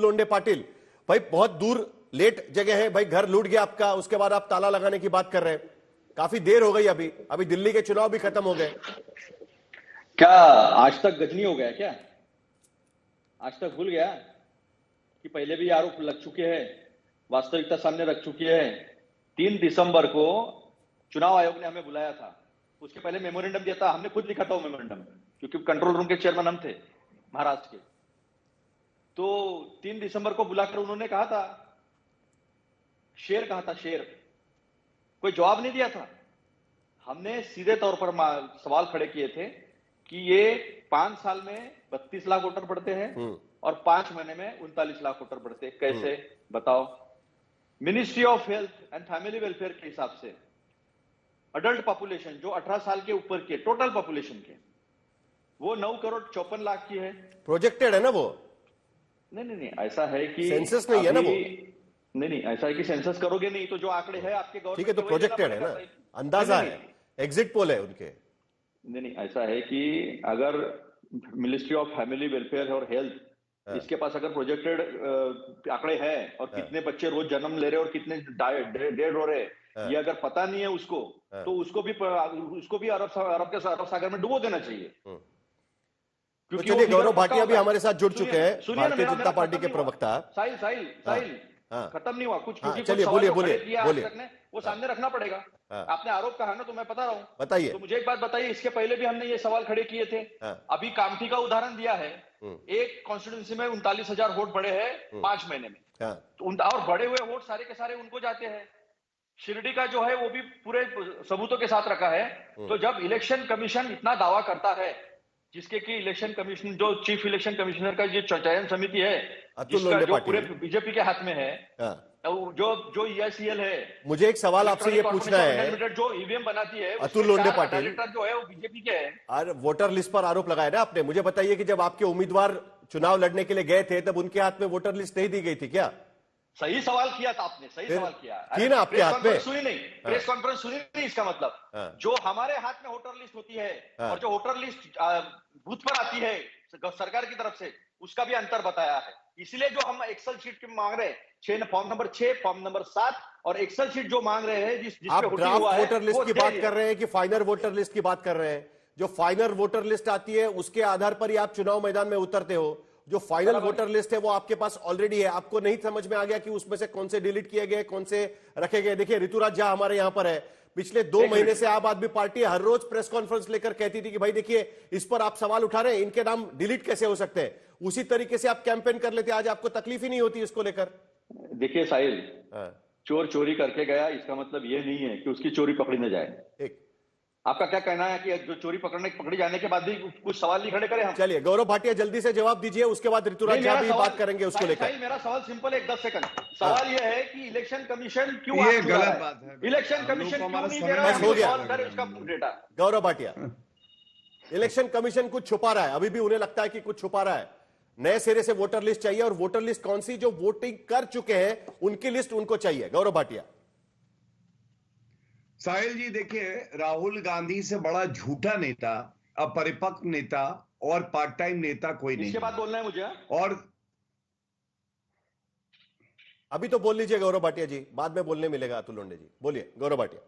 लोंढे पाटिल, भाई बहुत दूर लेट जगह है भाई, घर लूट गया आपका, उसके बाद आप ताला लगाने की बात कर रहे हैं। काफी देर हो गई, अभी दिल्ली के चुनाव भी खत्म हो गए। क्या आज तक गजनी हो गया क्या? आज तक भूल गया कि पहले भी आरोप लग चुके हैं, वास्तविकता सामने रख चुकी है। 3 दिसंबर को चुनाव आयोग ने हमें बुलाया था, उसके पहले मेमोरेंडम दिया था, हमने खुद लिखा था वो मेमोरेंडम, क्योंकि कंट्रोल रूम के चेयरमैन हम थे महाराष्ट्र के। तो 3 दिसंबर को बुलाकर उन्होंने कहा था, शेर कहा था, शेर, कोई जवाब नहीं दिया था। हमने सीधे तौर पर सवाल खड़े किए थे कि ये 5 साल में 32 लाख वोटर बढ़ते हैं और 5 महीने में 39 लाख वोटर बढ़ते हैं, कैसे बताओ? Ministry of health and family welfare के हिसाब से अडल्ट पॉपुलेशन जो 18 साल के ऊपर के टोटल पॉपुलेशन के, वो 9 करोड़ 54 लाख की है। प्रोजेक्टेड है ना वो? नहीं, ऐसा है कि सेंसस नहीं है ना वो? नहीं, ऐसा है कि सेंसस करोगे नहीं तो जो आंकड़े हैं आपके गवर्नमेंट, ठीक है, तो प्रोजेक्टेड है ना, अंदाजा है, एग्जिट पोल है उनके। नहीं, ऐसा है कि अगर मिनिस्ट्री ऑफ फैमिली वेलफेयर और हेल्थ, इसके पास अगर प्रोजेक्टेड आंकड़े हैं और कितने बच्चे रोज जन्म ले रहे हैं और कितने डेड हो रहे हैं, ये अगर पता नहीं है उसको, तो उसको भी अरब सागर में डुबो देना चाहिए। क्योंकि चलिए, गौरव भाटिया भी हमारे साथ जुड़ चुके हैं, भारतीय जनता पार्टी के प्रवक्ता। साहिल, खत्म नहीं हुआ कुछ, क्योंकि चलिए बोलिए। वो सामने रखना पड़ेगा। आपने आरोप कहा ना, तो मैं बता रहा हूँ, बताइए। तो मुझे एक बात बताइए, इसके पहले भी हमने ये सवाल खड़े किए थे। अभी कामठी का उदाहरण दिया है, एक कॉन्स्टिट्यूंसी में 39,000 वोट बढ़े हैं 5 महीने में, और बढ़े हुए वोट सारे के सारे उनको जाते हैं। शिरडी का जो है वो भी पूरे सबूतों के साथ रखा है। तो जब इलेक्शन कमीशन इतना दावा करता है, जिसके कि इलेक्शन कमीशन, जो चीफ इलेक्शन कमिश्नर का जो चयन समिति है, जिसका जो पूरे बीजेपी के हाथ में है, जो EICL है, मुझे एक सवाल आपसे ये पूछना है, जो ईवीएम बनाती है, अतुल लोंढे पाटिल जो है वो बीजेपी के है। और वोटर लिस्ट पर आरोप लगाया ना आपने, मुझे बताइए कि जब आपके उम्मीदवार चुनाव लड़ने के लिए गए थे, तब उनके हाथ में वोटर लिस्ट नहीं दी गई थी क्या? सही सवाल किया था आपने, सही सवाल किया की ना आपके हाथ में सुनी नहीं, प्रेस कॉन्फ्रेंस सुनी नहीं। इसका मतलब जो हमारे हाथ में वोटर लिस्ट होती है और जो वोटर लिस्ट बूथ पर आती है सरकार की तरफ से, उसका भी अंतर बताया है। इसलिए जो हम एक्सेल शीट के मांग रहे हैं, फॉर्म नंबर 6, फॉर्म नंबर 7 और एक्सेल शीट जो मांग रहे हैं, आप ड्राफ्ट वोटर लिस्ट की बात कर रहे हैं कि फाइनल वोटर लिस्ट की बात कर रहे हैं? जो फाइनल वोटर लिस्ट आती है उसके आधार पर ही आप चुनाव मैदान में उतरते हो। जो फाइनल वोटर लिस्ट है वो आपके पास ऑलरेडी है, आपको नहीं समझ में आ गया कि उसमें से कौन से डिलीट किए गए, कौन से रखे गए। देखिए, ऋतुराज झा हमारे यहां पर है, पिछले 2 महीने से आम आदमी पार्टी हर रोज प्रेस कॉन्फ्रेंस लेकर कहती थी कि भाई देखिए, इस पर आप सवाल उठा रहे हैं, इनके नाम डिलीट कैसे हो सकते हैं। उसी तरीके से आप कैंपेन कर लेते, आज आपको तकलीफ ही नहीं होती इसको लेकर। देखिए साहिल, चोर चोरी करके गया, इसका मतलब ये नहीं है कि उसकी चोरी पकड़ी न जाए। ठीक, आपका क्या कहना है कि जो चोरी पकड़ी जाने के बाद भी कुछ सवाल नहीं खड़े करें हम? चलिए, गौरव भाटिया जल्दी से जवाब दीजिए, उसके बाद ऋतुराज झा भी बात करेंगे उसको लेकर। मेरा सवाल सिंपल है, 10 सेकंड सवाल ये है कि इलेक्शन कमीशन क्यों, ये गलत बात है, इलेक्शन कमीशन क्यों नहीं दे रहा है? हो गया उसका data. Gaurav Bhatia, election commission कुछ छुपा रहा है, अभी भी उन्हें लगता है कि कुछ छुपा रहा है। नए सिरे से वोटर लिस्ट चाहिए, और वोटर लिस्ट कौन सी? जो वोटिंग कर चुके हैं उनकी लिस्ट उनको चाहिए। गौरव भाटिया। साहिल जी, देखिए, राहुल गांधी से बड़ा झूठा नेता, अपरिपक्व नेता और पार्ट टाइम नेता कोई नहीं। इसके बाद बोलना है मुझे, और अभी तो बोल लीजिए गौरव भाटिया जी, बाद में बोलने मिलेगा अतुल लोंढे जी। बोलिए गौरव भाटिया।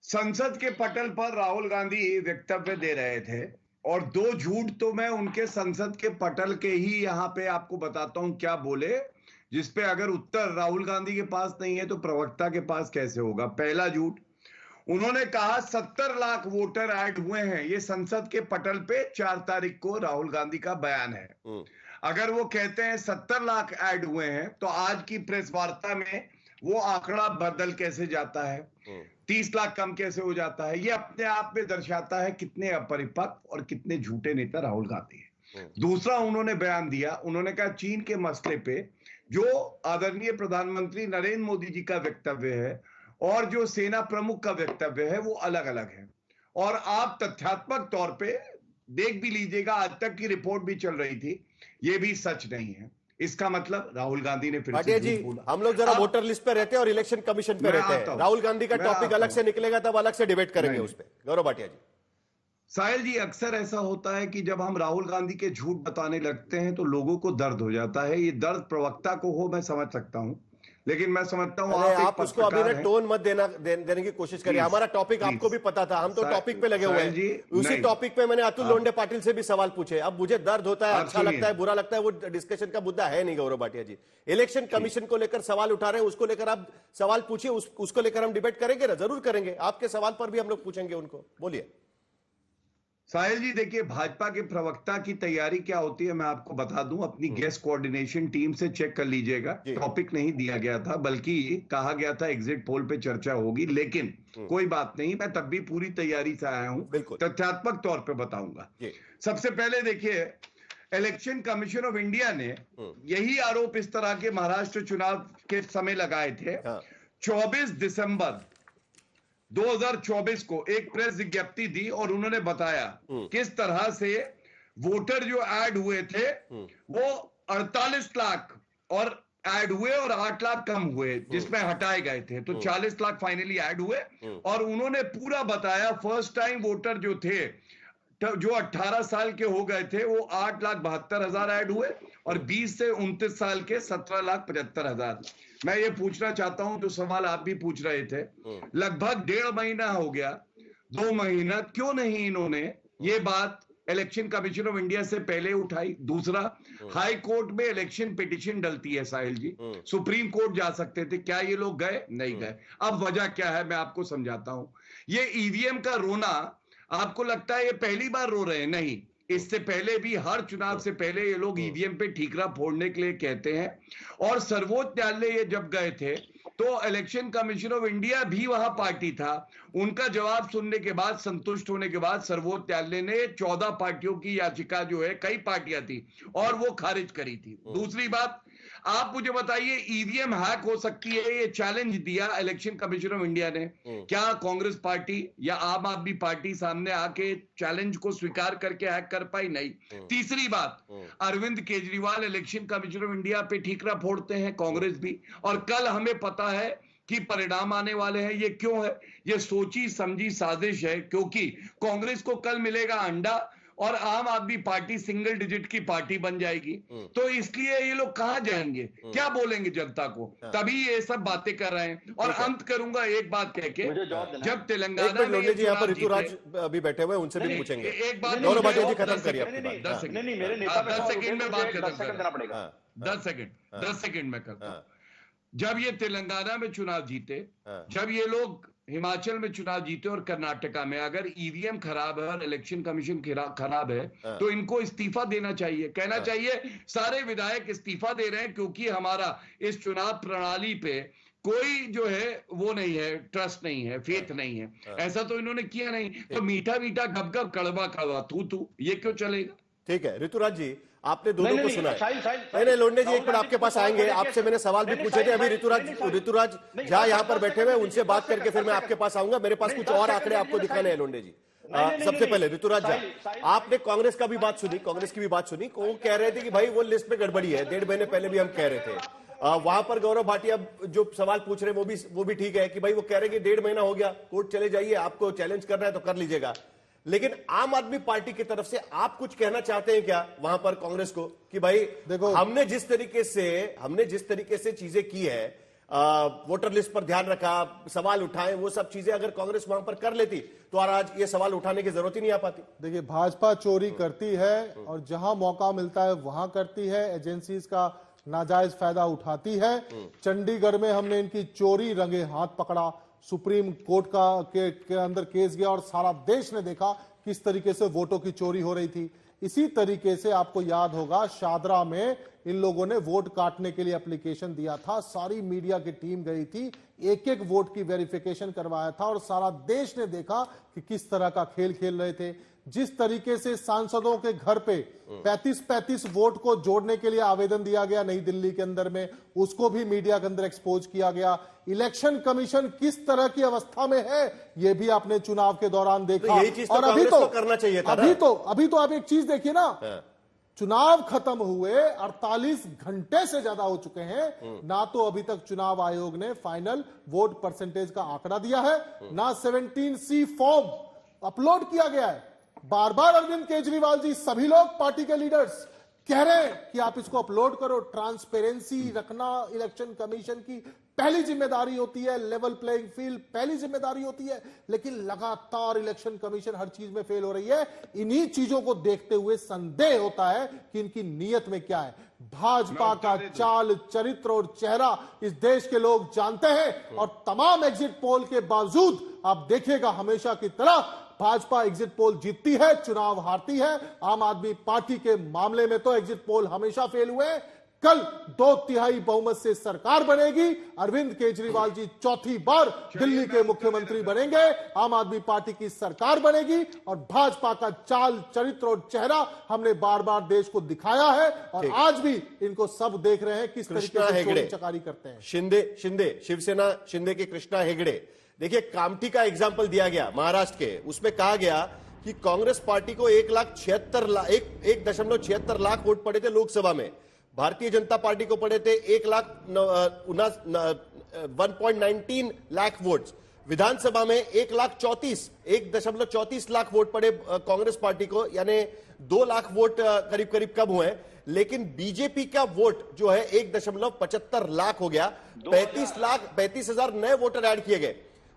संसद के पटल पर राहुल गांधी वक्तव्य दे रहे थे, और 2 झूठ तो मैं उनके संसद के पटल के ही यहां पे आपको बताता हूं क्या बोले, जिसपे अगर उत्तर राहुल गांधी के पास नहीं है तो प्रवक्ता के पास कैसे होगा। पहला झूठ, उन्होंने कहा 70 लाख वोटर ऐड हुए हैं। ये संसद के पटल पे 4 तारीख को राहुल गांधी का बयान है। अगर वो कहते हैं 70 लाख ऐड हुए हैं, तो आज की प्रेस वार्ता में वो आंकड़ा बदल कैसे जाता है, 30 लाख कम कैसे हो जाता है। ये अपने आप में दर्शाता है कितने अपरिपक्व और कितने झूठे नेता राहुल गांधी है। दूसरा उन्होंने बयान दिया, उन्होंने कहा चीन के मसले पे जो आदरणीय प्रधानमंत्री नरेंद्र मोदी जी का वक्तव्य है और जो सेना प्रमुख का वक्तव्य है वो अलग अलग है। और आप तथ्यात्मक तौर पे देख भी लीजिएगा, आज तक की रिपोर्ट भी चल रही थी, ये भी सच नहीं है। इसका मतलब राहुल गांधी ने फिर से जी, हम लोग जरा वोटर लिस्ट पे रहते हैं और इलेक्शन कमीशन पे रहते हैं। राहुल गांधी का टॉपिक अलग से निकलेगा, तब अलग से डिबेट करेंगे उस पर। गौरव भाटिया जी। साहिल जी, अक्सर ऐसा होता है कि जब हम राहुल गांधी के झूठ बताने लगते हैं तो लोगों को दर्द हो जाता है। ये दर्द प्रवक्ता को हो, मैं समझ सकता हूं, लेकिन मैं समझता हूं अरे आप एक आप उसको अभी ना पत्रकार हैं। टोन मत देने की कोशिश करिए। प्लीज, हमारा टॉपिक प्लीज। आपको भी पता था, हम तो टॉपिक पे लगे हुए साहिल जी, हैं। उसी नहीं। टॉपिक पे मैंने अतुल लोंढे पाटिल से भी सवाल पूछे। अब मुझे दर्द होता है, आप अच्छा सुनिए। लगता है, बुरा लगता है, वो डिस्कशन का मुद्दा है नहीं गौरव भाटिया जी। इलेक्शन कमीशन को लेकर सवाल उठा रहे हैं, उसको लेकर आप सवाल पूछिए, उसको लेकर हम डिबेट करेंगे ना, जरूर करेंगे। आपके सवाल पर भी हम लोग पूछेंगे उनको, बोलिए। साहिल जी, देखिए, भाजपा के प्रवक्ता की तैयारी क्या होती है मैं आपको बता दूं। अपनी गेस्ट कोऑर्डिनेशन टीम से चेक कर लीजिएगा। टॉपिक नहीं दिया गया था, बल्कि कहा गया था एग्जिट पोल पे चर्चा होगी, लेकिन कोई बात नहीं, मैं तब भी पूरी तैयारी से आया हूं, तथ्यात्मक तौर पे बताऊंगा। सबसे पहले देखिए, इलेक्शन कमीशन ऑफ इंडिया ने यही आरोप इस तरह के महाराष्ट्र चुनाव के समय लगाए थे। 24 दिसंबर 2024 को एक प्रेस विज्ञप्ति दी और उन्होंने बताया किस तरह से वोटर जो ऐड हुए थे वो 48 लाख और ऐड हुए और 8 लाख कम हुए, जिसमें हटाए गए थे, तो 40 लाख फाइनली ऐड हुए। और उन्होंने पूरा बताया, फर्स्ट टाइम वोटर जो थे, जो 18 साल के हो गए थे, वो 8,72,000 ऐड हुए और 20 से 29 साल के 17,75,000। मैं ये पूछना चाहता हूं, जो सवाल आप भी पूछ रहे थे, लगभग 1.5 महीना हो गया, 2 महीना, क्यों नहीं इन्होंने ये बात इलेक्शन कमीशन ऑफ इंडिया से पहले उठाई? दूसरा, हाई कोर्ट में इलेक्शन पिटीशन डलती है साहिल जी, सुप्रीम कोर्ट जा सकते थे, क्या ये लोग गए? नहीं गए। अब वजह क्या है मैं आपको समझाता हूं। ये ईवीएम का रोना, आपको लगता है ये पहली बार रो रहे हैं? नहीं, इससे पहले भी, हर चुनाव से पहले ये लोग ईवीएम पे ठीकरा फोड़ने के लिए कहते हैं। और सर्वोच्च न्यायालय ये जब गए थे तो इलेक्शन कमीशन ऑफ इंडिया भी वहां पार्टी था। उनका जवाब सुनने के बाद, संतुष्ट होने के बाद, सर्वोच्च न्यायालय ने 14 पार्टियों की याचिका, जो है कई पार्टियां थी, और वो खारिज करी थी। दूसरी बात, आप मुझे बताइए, ईवीएम हैक हो सकती है, ये चैलेंज दिया इलेक्शन कमीशन ऑफ इंडिया ने, क्या कांग्रेस पार्टी या आम आदमी पार्टी सामने आके चैलेंज को स्वीकार करके हैक कर पाई? नहीं। तीसरी बात, Arvind Kejriwal election commission of India पे ठीकरा फोड़ते हैं, कांग्रेस भी, और कल हमें पता है कि परिणाम आने वाले हैं। ये क्यों है? ये सोची समझी साजिश है, क्योंकि कांग्रेस को कल मिलेगा अंडा और आम आदमी पार्टी सिंगल डिजिट की पार्टी बन जाएगी। तो इसलिए ये लोग कहां जाएंगे, क्या बोलेंगे जनता को? तभी ये सब बातें कर रहे हैं। और अंत करूंगा एक बात कह के, जब तेलंगाना में यहाँ पर ऋतुराज अभी बैठे हुए, उनसे भी पूछेंगे। एक बात, गौरव भाटिया जी खत्म करिए। 10 सेकंड में बात खत्म पड़ेगा। 10 सेकंड में करता हूं। जब ये तेलंगाना में चुनाव जीते, जब ये लोग हिमाचल में चुनाव जीते और कर्नाटका में, अगर ईवीएम खराब है और इलेक्शन कमीशन खराब है तो इनको इस्तीफा देना चाहिए। कहना चाहिए सारे विधायक इस्तीफा दे रहे हैं क्योंकि हमारा इस चुनाव प्रणाली पे कोई जो है वो नहीं है, ट्रस्ट नहीं है, फेथ नहीं है। ऐसा तो इन्होंने किया नहीं। तो मीठा मीठा गप गप, कड़वा कड़वा थू थू, ये क्यों चलेगा? ठीक है ऋतुराज जी, आपने दोनों को सुना है। नहीं, लोंढे जी एक मिनट आपके पास आएंगे, आपसे मैंने सवाल भी पूछे थे। अभी ऋतुराज जहां यहाँ पर बैठे हुए, उनसे बात करके फिर मैं आपके पास आऊंगा। मेरे पास कुछ और आंकड़े आपको दिखाने हैं लोंढे जी। सबसे पहले ऋतुराज जी, आपने कांग्रेस का भी बात सुनी, कांग्रेस की भी बात सुनी। वो कह रहे थे कि भाई वो लिस्ट में गड़बड़ी है, 1.5 महीने पहले भी हम कह रहे थे। वहां पर गौरव भाटिया जो सवाल पूछ रहे हैं वो भी ठीक है कि भाई वो कह रहे हैं कि 1.5 महीना हो गया, कोर्ट चले जाइए, आपको चैलेंज करना है तो कर लीजिएगा। लेकिन आम आदमी पार्टी की तरफ से आप कुछ कहना चाहते हैं क्या वहां पर कांग्रेस को कि भाई देखो, हमने जिस तरीके से चीजें की है, वोटर लिस्ट पर ध्यान रखा, सवाल उठाए, वो सब चीजें अगर कांग्रेस वहां पर कर लेती तो आज ये सवाल उठाने की जरूरत ही नहीं आ पाती। देखिए, भाजपा चोरी करती है और जहां मौका मिलता है वहां करती है, एजेंसीज का नाजायज फायदा उठाती है। चंडीगढ़ में हमने इनकी चोरी रंगे हाथ पकड़ा, सुप्रीम कोर्ट के अंदर केस गया और सारा देश ने देखा किस तरीके से वोटों की चोरी हो रही थी। इसी तरीके से आपको याद होगा, शादरा में इन लोगों ने वोट काटने के लिए एप्लीकेशन दिया था, सारी मीडिया की टीम गई थी, एक एक वोट की वेरिफिकेशन करवाया था और सारा देश ने देखा कि किस तरह का खेल खेल रहे थे। जिस तरीके से सांसदों के घर पे 35-35 वोट को जोड़ने के लिए आवेदन दिया गया नई दिल्ली के अंदर में, उसको भी मीडिया के अंदर एक्सपोज किया गया। इलेक्शन कमीशन किस तरह की अवस्था में है ये भी आपने चुनाव के दौरान देखा। तो यही चीज तो कांग्रेस को करना चाहिए था। अभी तो आप एक चीज देखिए ना, चुनाव खत्म हुए 48 घंटे से ज्यादा हो चुके हैं, ना तो अभी तक चुनाव आयोग ने फाइनल वोट परसेंटेज का आंकड़ा दिया है, ना 17C फॉर्म अपलोड किया गया है। बार बार अरविंद केजरीवाल जी, सभी लोग पार्टी के लीडर्स कह रहे हैं कि आप इसको अपलोड करो। ट्रांसपेरेंसी रखना इलेक्शन कमीशन की पहली जिम्मेदारी होती है, लेवल प्लेइंग फील्ड पहली जिम्मेदारी होती है, लेकिन लगातार इलेक्शन कमीशन हर चीज में फेल हो रही है। इन्हीं चीजों को देखते हुए संदेह होता है कि इनकी नीयत में क्या है। भाजपा का चाल, चरित्र और चेहरा इस देश के लोग जानते हैं, और तमाम एग्जिट पोल के बावजूद आप देखिएगा हमेशा की तरह भाजपा एग्जिट पोल जीतती है, चुनाव हारती है। आम आदमी पार्टी के मामले में तो एग्जिट पोल हमेशा फेल हुए। कल 2/3 बहुमत से सरकार बनेगी, अरविंद केजरीवाल जी चौथी बार दिल्ली के मुख्यमंत्री बनेंगे, आम आदमी पार्टी की सरकार बनेगी, और भाजपा का चाल, चरित्र और चेहरा हमने बार बार देश को दिखाया है, और आज भी इनको सब देख रहे हैं किस तरीके से चोरी चकारी करते हैं। शिंदे शिवसेना शिंदे के कृष्णा हेगड़े, देखिए कामठी का एग्जाम्पल दिया गया महाराष्ट्र के, उसमें कहा गया कि कांग्रेस पार्टी को 1.76 लाख वोट पड़े थे लोकसभा में, भारतीय जनता पार्टी को पड़े थे 1.19 लाख वोट्स, विधानसभा में 1.34 लाख वोट पड़े कांग्रेस पार्टी को, यानी 2 लाख वोट करीब करीब कम हुए। लेकिन बीजेपी का वोट जो है 1.75 लाख हो गया, 35,000 नए वोटर ऐड किए गए।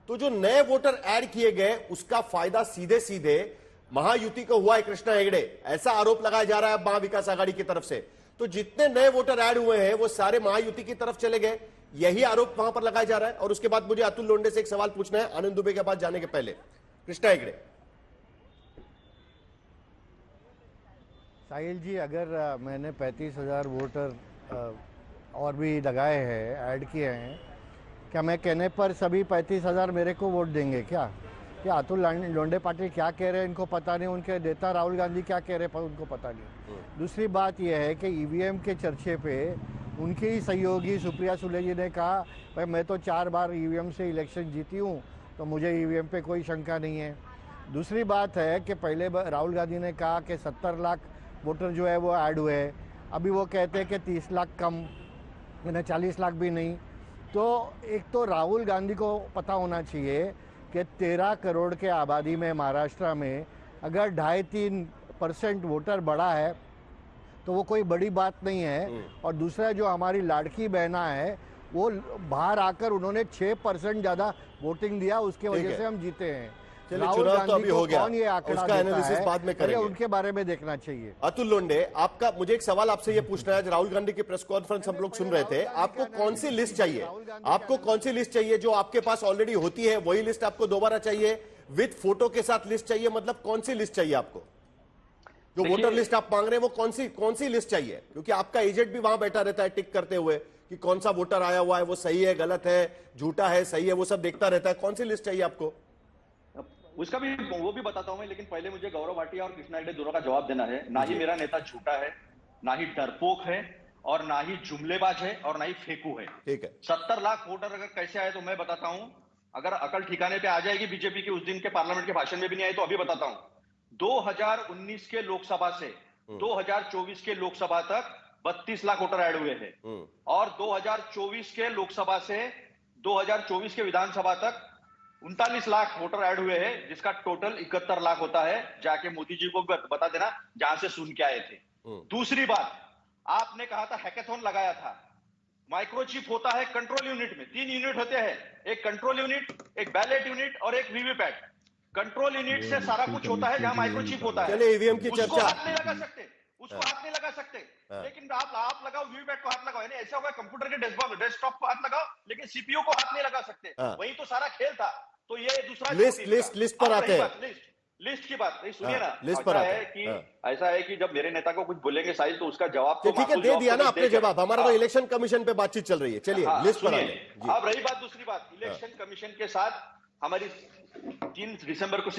तो जो नए वोटर ऐड किए गए उसका फायदा सीधे सीधे महायुति को हुआ है। कृष्णा हेगड़े, ऐसा आरोप लगाया जा रहा है महाविकास आघाड़ी की तरफ से। तो जितने नए वोटर ऐड हुए हैं वो सारे महायुति की तरफ चले गए, यही आरोप वहां पर लगाया जा रहा है। और उसके बाद मुझे अतुल लोंढे से एक सवाल पूछना है आनंद दुबे के पास जाने के पहले। कृष्णा हेगड़े। साहिल जी, अगर मैंने 35,000 वोटर और भी लगाए हैं, ऐड किए हैं, क्या मैं कहने पर सभी 35,000 मेरे को वोट देंगे क्या? अतुल लोंढे पाटिल क्या कह रहे हैं इनको पता नहीं, उनके नेता राहुल गांधी क्या कह रहे हैं उनको पता नहीं। दूसरी बात यह है कि ईवीएम के चर्चे पे उनकी ही सहयोगी सुप्रिया सुले जी ने कहा, भाई मैं तो 4 बार ईवीएम से इलेक्शन जीती हूँ, तो मुझे ईवीएम पे कोई शंका नहीं है। दूसरी बात है कि पहले राहुल गांधी ने कहा कि 70 लाख वोटर जो है वो ऐड हुए, अभी वो कहते हैं कि 30 लाख कम, यानी 40 लाख भी नहीं। तो एक तो राहुल गांधी को पता होना चाहिए कि 13 करोड़ के आबादी में महाराष्ट्र में अगर 2.5-3% वोटर बढ़ा है तो वो कोई बड़ी बात नहीं है। और दूसरा, जो हमारी लाड़की बहना है वो बाहर आकर उन्होंने 6% ज्यादा वोटिंग दिया, उसके वजह से हम जीते हैं। चलिए, चुनाव तो अभी हो गया, कौन ये आंकड़ा उसका एनालिसिस बाद में करेंगे, उनके बारे में देखना चाहिए। अतुल लोंढे, आपका मुझे एक सवाल आपसे ये पूछना है। आज राहुल गांधी की प्रेस कॉन्फ्रेंस हम लोग सुन रहे थे, आपको कौन सी लिस्ट चाहिए? आपको कौन सी लिस्ट चाहिए? जो आपके पास ऑलरेडी होती है वही लिस्ट आपको दोबारा चाहिए? विद फोटो के साथ लिस्ट चाहिए? मतलब कौन सी लिस्ट चाहिए आपको? जो वोटर लिस्ट आप मांग रहे हैं वो कौन सी लिस्ट चाहिए? क्योंकि आपका एजेंट भी वहां बैठा रहता है टिक करते हुए कि कौन सा वोटर आया हुआ है, वो सही है, गलत है, झूठा है, सही है, वो सब देखता रहता है। कौन सी लिस्ट चाहिए आपको? उसका भी वो भी बताता हूं मैं, लेकिन पहले मुझे गौरव भाटिया और कृष्णा हेगड़े दोनों का जवाब देना है। ना ही मेरा नेता झूठा है, ना ही डरपोक है, और ना ही जुमलेबाज है, और ना ही फेंकू है। ठीक है। 70 लाख वोटर अगर कैसे आए तो मैं बताता हूं। अगर अकल ठिकाने पे आ जाएगी बीजेपी के, उस दिन के पार्लियामेंट के भाषण में भी नहीं आई तो अभी बताता हूं। 2019 के लोकसभा से 2024 के लोकसभा तक 32 लाख वोटर ऐड हुए हैं, और 2024 के लोकसभा से 2024 के विधानसभा तक 39 लाख वोटर ऐड हुए हैं, जिसका टोटल 71 लाख होता है। जाके मोदी जी को बता देना जहां से सुन के आए थे। दूसरी बात, आपने कहा था हैकेथॉन लगाया था। माइक्रोचिप होता है कंट्रोल यूनिट में, 3 यूनिट होते हैं, एक कंट्रोल यूनिट, एक बैलेट यूनिट और एक वीवीपैट। कंट्रोल यूनिट से सारा कुछ होता है जहां माइक्रोचिप होता है। चलिए, ईवीएम की उसको चर्चा हाथ नहीं लगा सकते, उसको हाथ नहीं लगा सकते, लेकिन आप लगाओ वीवीपैट को हाथ लगाओ, यानी ऐसा होगा कंप्यूटर के डेस्कटॉप को हाथ लगाओ, लेकिन सीपीयू को हाथ नहीं लगा सकते। वही तो सारा खेल था। तो ये दूसरा लिस्ट पर आते हैं। लिस्ट की बात नहीं, सुनिए ना, लिस्ट पर है कि ऐसा है कि जब मेरे नेता को कुछ बोलेंगे साहिल तो उसका जवाब तो ठीक है, दे दिया ना आपने जवाब। हमारा तो इलेक्शन कमीशन पे बातचीत चल रही है। चलिए, लिस्ट पर आते हैं। अब रही बात दूसरी बात, इलेक्शन कमीशन के साथ हमारी 3 दिसंबर को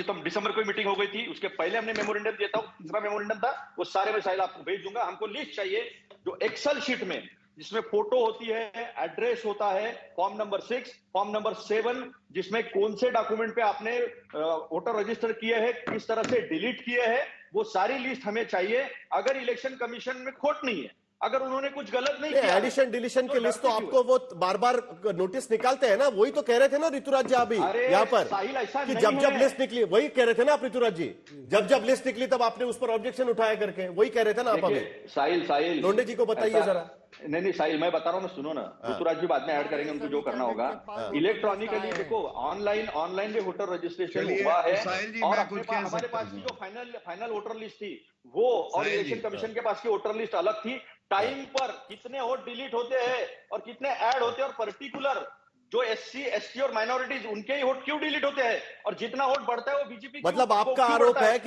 मीटिंग हो गई थी। उसके पहले हमने मेमोरेंडम दिया था, तीसरा मेमोरेंडम था, वो सारे मैं साहिल आपको भेज दूंगा। हमको लिस्ट चाहिए जो एक्सेल शीट में, जिसमें फोटो होती है, एड्रेस होता है, फॉर्म नंबर 6, फॉर्म नंबर 7, जिसमें कौन से डॉक्यूमेंट पे आपने वोटर रजिस्टर किए हैं, किस तरह से डिलीट किए हैं, वो सारी लिस्ट हमें चाहिए। अगर इलेक्शन कमीशन में खोट नहीं है, अगर उन्होंने कुछ गलत नहीं किया एडिशन डिलीशन तो की लिस्ट तो डरते आपको वो बार बार नोटिस निकालते हैं ना, वही तो कह रहे थे ना ऋतुराज जी अभी अरे यहाँ पर साहिल, ऐसा कि नहीं जब जब है। लिस्ट निकली, वही कह रहे थे ना आप ऋतुराज जी, जब जब लिस्ट निकली तब आपने उस पर ऑब्जेक्शन उठाया करके, वही कह रहे थे ना आप अभी। देखिए, साहिल लोंडे जी को बताइए ऐसा- जरा। नहीं साहिल, मैं बता रहा हूँ ना, सुनो ना, ऋतुराज जी बाद में ऐड करेंगे, उनको जो करना होगा। इलेक्ट्रॉनिकली देखो, ऑनलाइन भी वोटर रजिस्ट्रेशन चलिए, हुआ है, साहिल जी, और मैं अपने कुछ पास कह हमारे सकता पास की हूं। जो फाइनल वोटर लिस्ट थी वो, और साहिल जी, इलेक्शन कमीशन के पास की वोटर लिस्ट अलग थी। टाइम पर कितने वोट डिलीट होते हैं और कितने ऐड होते हैं, और पर्टिकुलर जो SC ST और माइनॉरिटीज, उनके ही वोट क्यों डिलीट होते हैं, और जितना वोट बढ़ता है वो बीजेपी मतलब आपका आरोप है कि